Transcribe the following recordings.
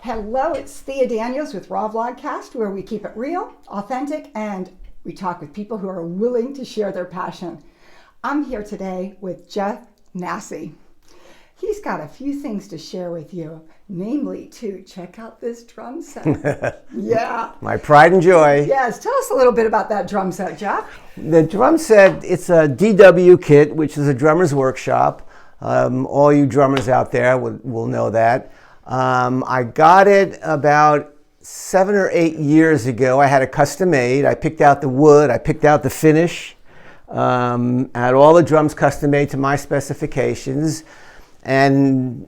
Hello, it's Thea Daniels with R.A.W.Vlogcast, where we keep it real, authentic, and we talk with people who are willing to share their passion. I'm here today with Jeff Nassi. He's got a few things to share with you, namely to check out this drum set. Yeah. My pride and joy. Yes, tell us a little bit about that drum set, Jeff. The drum set, it's a DW kit, which is a drummer's workshop. All you drummers out there will know that. I got it about 7 or 8 years ago. I had it custom made. I picked out the wood, I picked out the finish. I had all the drums custom made to my specifications. And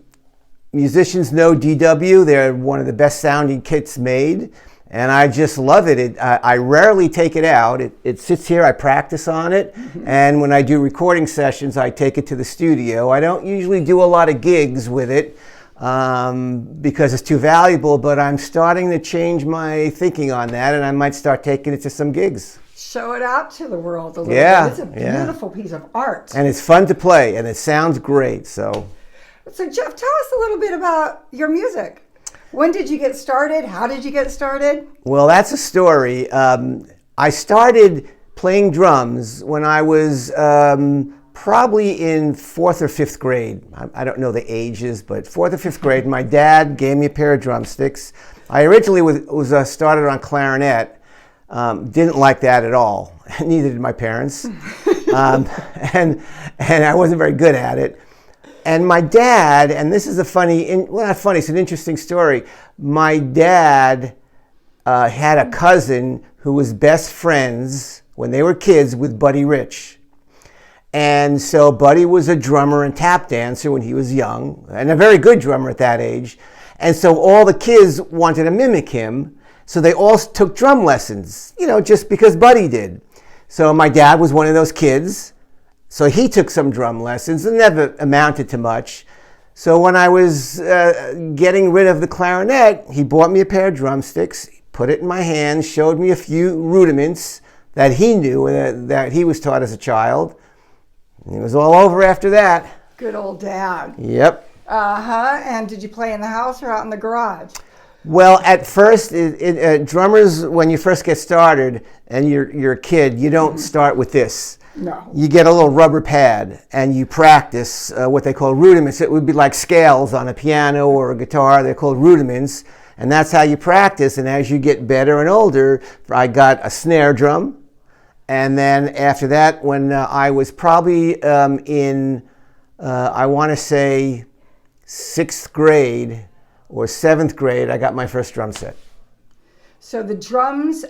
musicians know DW. They're one of the best sounding kits made. And I just love it. I rarely take it out. It sits here, I practice on it. And when I do recording sessions, I take it to the studio. I don't usually do a lot of gigs with it because it's too valuable, but I'm starting to change my thinking on that, and I might start taking it to some gigs. Show it out to the world a little bit. It's a beautiful piece of art. And it's fun to play, and it sounds great. So Jeff, tell us a little bit about your music. When did you get started? How did you get started? Well, that's a story. I started playing drums when I was probably in 4th or 5th grade. I don't know the ages, but 4th or 5th grade. My dad gave me a pair of drumsticks. I originally was started on clarinet. Didn't like that at all. Neither did my parents. And I wasn't very good at it. And my dad, and this is a funny, well, not funny, it's an interesting story. My dad had a cousin who was best friends when they were kids with Buddy Rich. And so Buddy was a drummer and tap dancer when he was young, and a very good drummer at that age. And so all the kids wanted to mimic him, so they all took drum lessons, just because Buddy did. So my dad was one of those kids. So he took some drum lessons and never amounted to much. So when I was getting rid of the clarinet, he bought me a pair of drumsticks, put it in my hand, showed me a few rudiments that he knew and that he was taught as a child. And it was all over after that. Good old dad. Yep. And did you play in the house or out in the garage? Well, at first, drummers, when you first get started and you're a kid, you don't start with this. No. You get a little rubber pad and you practice what they call rudiments. It would be like scales on a piano or a guitar. They're called rudiments. And that's how you practice. And as you get better and older, I got a snare drum. And then after that, when I was probably in, I want to say 6th grade or 7th grade, I got my first drum set. So the drums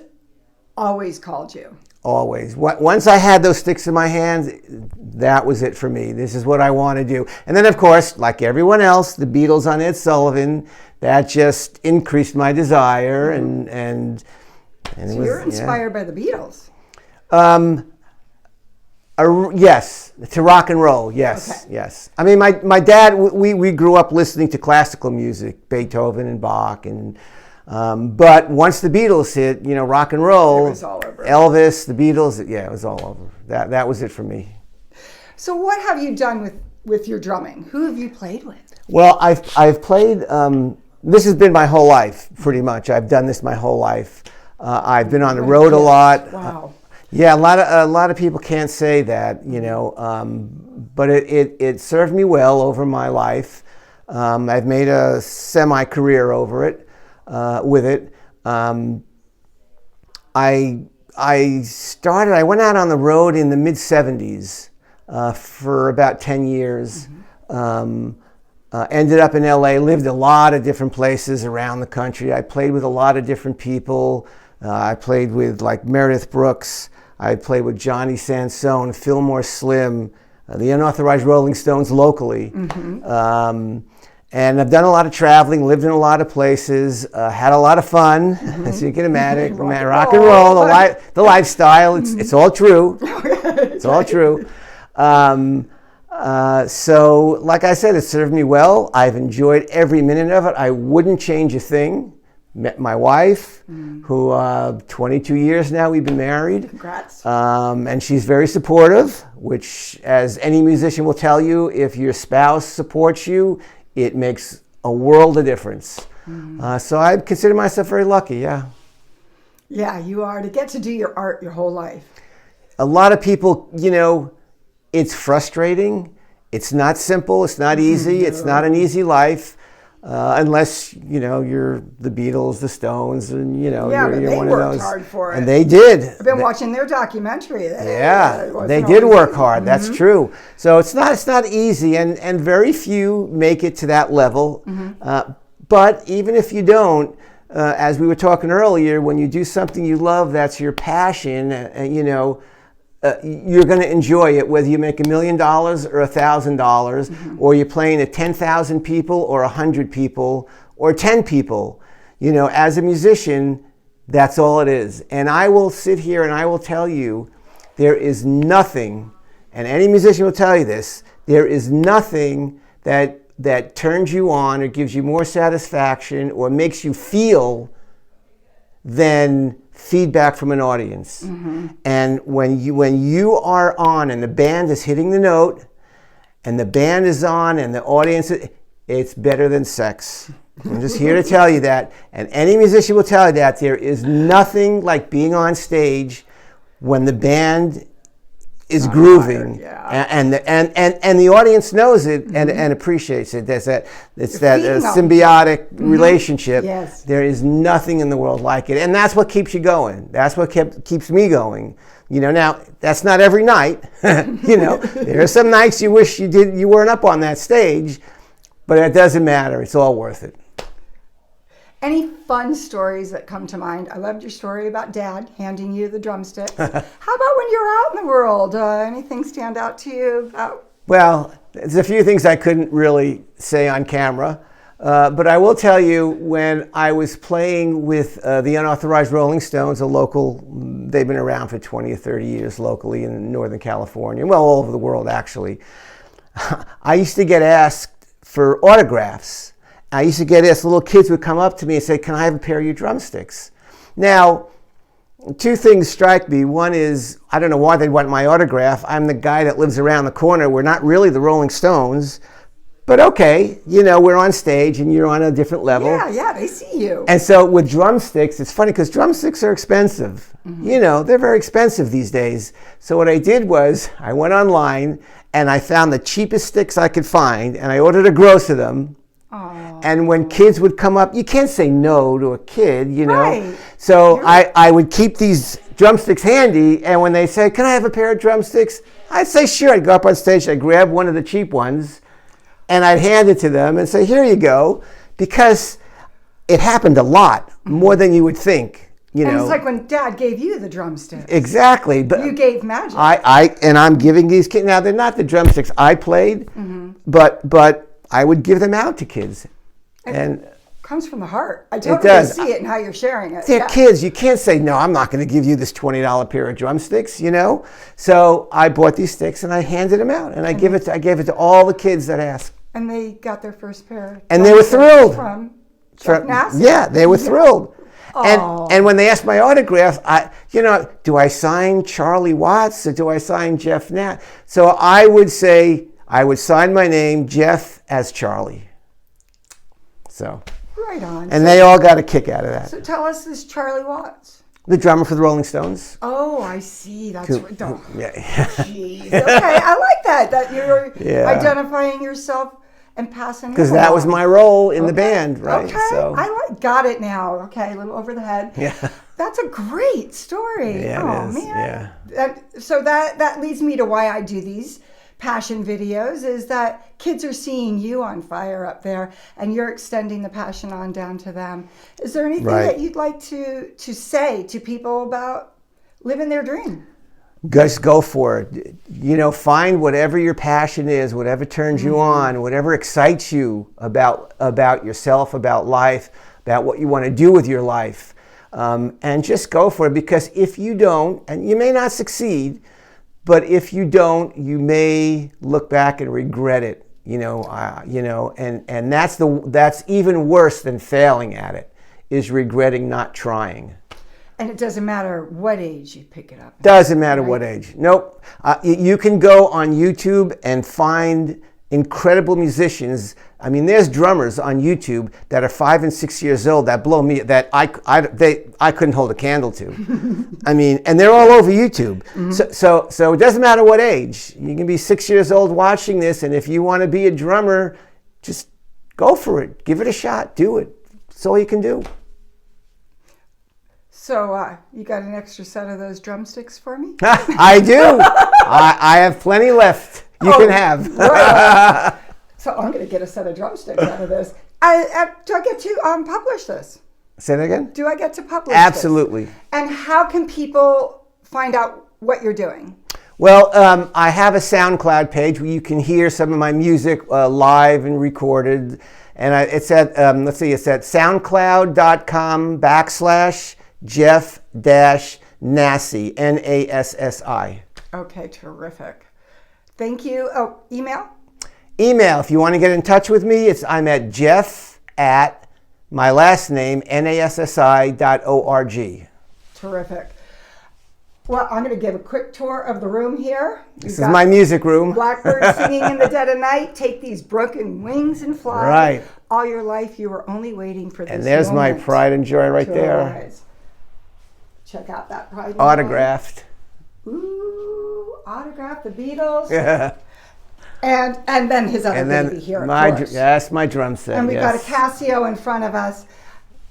always called you? Always. Once I had those sticks in my hands, that was it for me. This is what I want to do. And then, of course, like everyone else, the Beatles on Ed Sullivan, that just increased my desire. And so you're inspired by the Beatles? Yes, to rock and roll. Yes, okay. Yes. I mean, my dad, we grew up listening to classical music, Beethoven and Bach, and but once the Beatles hit, rock and roll, it was all over. Elvis, the Beatles, it was all over. That was it for me. So what have you done with your drumming? Who have you played with? Well, I've played. This has been my whole life, pretty much. I've done this my whole life. I've been on the road a lot. Wow. Yeah, a lot of people can't say that, but it served me well over my life. I've made a semi-career over it, with it. I went out on the road in the mid-'70s for about 10 years. Ended up in LA, lived a lot of different places around the country. I played with a lot of different people. I played with like Meredith Brooks. I played with Johnny Sansone, Fillmore Slim, the Unauthorized Rolling Stones locally. And I've done a lot of traveling, lived in a lot of places, had a lot so you can imagine, rock and roll, the lifestyle, it's all true. It's all true. So, like I said, it served me well. I've enjoyed every minute of it. I wouldn't change a thing. Met my wife, who 22 years now we've been married. Congrats. And she's very supportive, which, as any musician will tell you, if your spouse supports you, it makes a world of difference. So I consider myself very lucky, yeah. Yeah, you are, to get to do your art your whole life. A lot of people, it's frustrating. It's not simple. It's not easy. No. It's not an easy life. Unless, you're the Beatles, the Stones, and, Yeah, you're but they one of worked those. hard for it. And they did. I've been watching their documentary. They did work hard. That's true. So it's not easy, and very few make it to that level. But even if you don't, as we were talking earlier, when you do something you love, that's your passion, and you're going to enjoy it, whether you make $1 million or $1,000, or you're playing to 10,000 people or 100 people or 10 people. As a musician, that's all it is. And I will sit here and I will tell you, there is nothing, and any musician will tell you this, there is nothing that turns you on or gives you more satisfaction or makes you feel than feedback from an audience. And when you are on and the band is hitting the note and the band is on and the audience, it's better than sex. I'm just here to tell you that. And any musician will tell you that. There is nothing like being on stage when the band is grooving, and the audience knows it and appreciates it. It's that symbiotic relationship. Yes. There is nothing in the world like it, and that's what keeps you going. That's what keeps me going. Now that's not every night. There are some nights you wish you weren't up on that stage, but it doesn't matter. It's all worth it. Any fun stories that come to mind? I loved your story about Dad handing you the drumsticks. How about when you're out in the world? Anything stand out to you about? Well, there's a few things I couldn't really say on camera, but I will tell you, when I was playing with the Unauthorized Rolling Stones, a local, they've been around for 20 or 30 years locally in Northern California, well, all over the world actually. I used to get asked for autographs. I used to get asked, little kids would come up to me and say, "Can I have a pair of your drumsticks?" Now, two things strike me. One is, I don't know why they want my autograph. I'm the guy that lives around the corner. We're not really the Rolling Stones. But okay, we're on stage and you're on a different level. Yeah, they see you. And so with drumsticks, it's funny because drumsticks are expensive. They're very expensive these days. So what I did was I went online and I found the cheapest sticks I could find and I ordered a gross of them. And when kids would come up, you can't say no to a kid, Right. So I would keep these drumsticks handy, and when they say, "Can I have a pair of drumsticks?" I'd say, "Sure." I'd go up on stage, I'd grab one of the cheap ones, and I'd hand it to them and say, "Here you go," because it happened a lot, more than you would think. And it's like when Dad gave you the drumsticks. Exactly. But you gave magic. And I'm giving these kids, now they're not the drumsticks I played, but I would give them out to kids. And it comes from the heart. I totally see it in how you're sharing it. They're kids. You can't say, "No, I'm not going to give you this $20 pair of drumsticks," So I bought these sticks and I handed them out, and I gave it to all the kids that asked. And they got their first pair. And they were thrilled. From Jeff Nassi. Yeah, they were thrilled. And when they asked my autograph, do I sign Charlie Watts or do I sign Jeff Nassi? So I would say, I would sign my name, Jeff, as Charlie. So. Right on. And they all got a kick out of that. So tell us this Charlie Watts. The drummer for the Rolling Stones. Oh, I see. That's right. Yeah. Jeez. Okay, I like that you're identifying yourself and passing it because that was my role in the band, right? Okay, So. got it now. Okay, a little over the head. Yeah. That's a great story. Yeah, it is. Man. Yeah. So that leads me to why I do these passion videos, is that kids are seeing you on fire up there and you're extending the passion on down to them. Is there anything that you'd like to say to people about living their dream? Just go for it. Find whatever your passion is, whatever turns you on, whatever excites you about yourself, about life, about what you want to do with your life. And just go for it, because if you don't, and you may not succeed, but if you don't, you may look back and regret it, and that's even worse than failing at it, is regretting not trying. And it doesn't matter what age you pick it up. Doesn't matter what age. Nope. You can go on YouTube and find incredible musicians. I mean, there's drummers on YouTube that are 5 and 6 years old that blow me, that I couldn't hold a candle to. I mean, and they're all over YouTube. So it doesn't matter what age. You can be 6 years old watching this, and if you want to be a drummer, just go for it. Give it a shot. Do it. That's all you can do. So you got an extra set of those drumsticks for me? I do. I have plenty left. You can have. Right. So I'm going to get a set of drumsticks out of this. Do I get to publish this? Say that again? Do I get to publish Absolutely. this? And how can people find out what you're doing? Well, I have a SoundCloud page where you can hear some of my music live and recorded. And it's at, it's at soundcloud.com/Jeff-Nassi, Nassi. Okay, terrific. Thank you. Oh, email? Email, if you want to get in touch with me, I'm at Jeff at my last name, NASSI.org. Terrific. Well, I'm going to give a quick tour of the room here. This is my music room. Blackbirds singing in the dead of night. Take these broken wings and fly. Right. All your life you were only waiting for this And there's my moment pride and joy right to there. arise. Check out that pride and Autographed. joy. Ooh, autographed, the Beatles. Yeah. And then his other baby here, of course. Yes, my drum set. And we've got a Casio in front of us.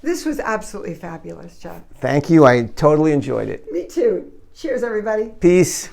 This was absolutely fabulous, Jeff. Thank you. I totally enjoyed it. Me too. Cheers, everybody. Peace.